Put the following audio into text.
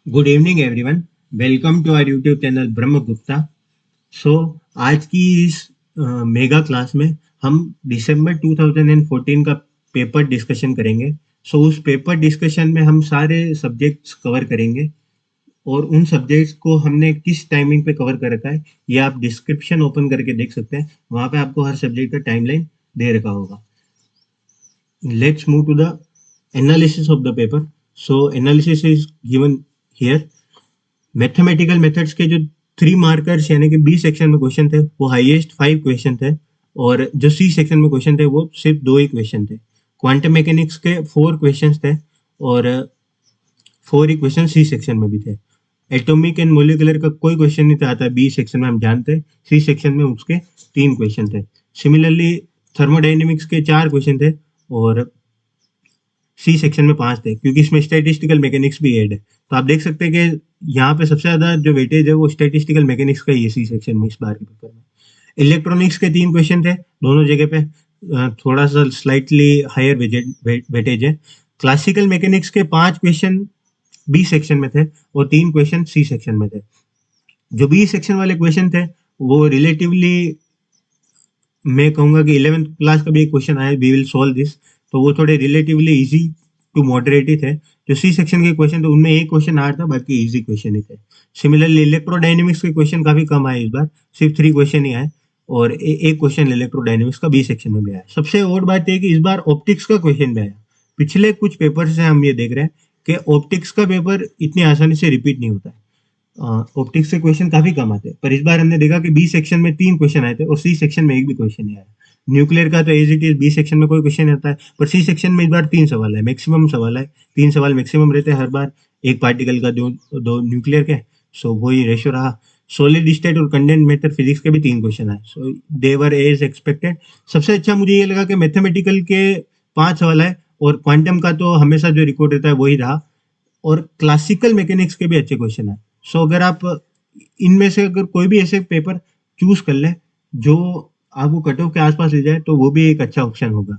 Good evening everyone. Welcome to our YouTube channel Brahm Gupta. सो आज की इस मेगा क्लास में हम दिसंबर 2014 का पेपर डिस्कशन करेंगे। उस पेपर डिस्कशन में हम सारे सब्जेक्ट्स कवर करेंगे और उन सब्जेक्ट्स को हमने किस टाइमिंग पे कवर कर रखा है ये आप डिस्क्रिप्शन ओपन करके देख सकते हैं। वहाँ पे आपको हर सब्जेक्ट का टाइमलाइन दे रखा होगा। Let's move to the analysis of the paper. So analysis is given here. Mathematical methods के जो 3 मार्कर्स यानी कि बी सेक्शन में क्वेश्चन थे वो हाईएस्ट 5 क्वेश्चन थे और जो सी सेक्शन में क्वेश्चन थे वो सिर्फ 2 ही क्वेश्चन थे। क्वांटम मैकेनिक्स के 4 क्वेश्चंस थे और 4 ही क्वेश्चन सी सेक्शन में भी थे। एटॉमिक एंड मोलिकुलर का कोई क्वेश्चन नहीं आता बी सेक्शन में, हम जानते हैं। सी सेक्शन में उसके 3 क्वेश्चन थे। सिमिलरली थर्मोडायनेमिक्स के 4 क्वेश्चन थे और सी सेक्शन में 5 थे क्योंकि इसमें स्टैटिस्टिकल मैकेनिक्स भी ऐड है। तो आप देख सकते हैं कि यहाँ पे सबसे ज्यादा जो वेटेज है वो स्टैटिस्टिकल मैकेनिक्स का ही है सी सेक्शन में इस बार के पेपर में। इलेक्ट्रॉनिक्स के 3 क्वेश्चन थे दोनों जगह पे, थोड़ा सा स्लाइटली हायर वेटेज है। क्लासिकल मैकेनिक्स के 5 क्वेश्चन बी सेक्शन में थे और 3 क्वेश्चन सी सेक्शन में थे। जो बी सेक्शन वाले क्वेश्चन थे वो रिलेटिवली मैं कहूंगा कि 11th क्लास का भी एक क्वेश्चन आया, वी विल सॉल्व दिस, तो वो थोड़े रिलेटिवली इजी टू मॉडरेट ही थे। जो सी सेक्शन के क्वेश्चन थे उनमें एक क्वेश्चन आया था, बाकी इजी क्वेश्चन ही थे। सिमिलरली इलेक्ट्रोडायनेमिक्स के क्वेश्चन काफी कम आए इस बार, सिर्फ 3 क्वेश्चन ही आए और एक क्वेश्चन इलेक्ट्रोडायनेमिक्स का बी सेक्शन में भी आया। सबसे और बात यह कि इस बार ऑप्टिक्स का क्वेश्चन भी आया। पिछले कुछ पेपर से हम ये देख रहे हैं कि ऑप्टिक्स का पेपर इतनी आसानी से रिपीट नहीं होता है। ऑप्टिक्स से क्वेश्चन काफी कम आते हैं, पर इस बार हमने देखा कि बी सेक्शन में 3 क्वेश्चन आए थे और सी सेक्शन में एक भी क्वेश्चन नहीं आया। न्यूक्लियर का तो as it is B section में कोई क्वेश्चन नहीं आता है, पर सी सेक्शन में इस बार 3 सवाल है, मैक्सिमम सवाल है। 3 सवाल मैक्सिमम रहते हैं हर बार, एक पार्टिकल का दो न्यूक्लियर के। सो वही रेशो रहा। सॉलिड स्टेट और कंडेंस मैटर फिजिक्स के भी 3 क्वेश्चन आए, सो दे वर एज एक्सपेक्टेड। सबसे अच्छा मुझे ये लगा कि मैथमेटिकल के 5 सवाल है और क्वांटम का तो हमेशा जो रिकॉर्ड रहता है वही रहा और क्लासिकल मैकेनिक्स के भी अच्छे क्वेश्चन है। अगर आप इनमें से अगर कोई भी ऐसे पेपर चूज कर ले जो आपको कट ऑफ के आसपास ले जाए तो वो भी एक अच्छा ऑप्शन होगा।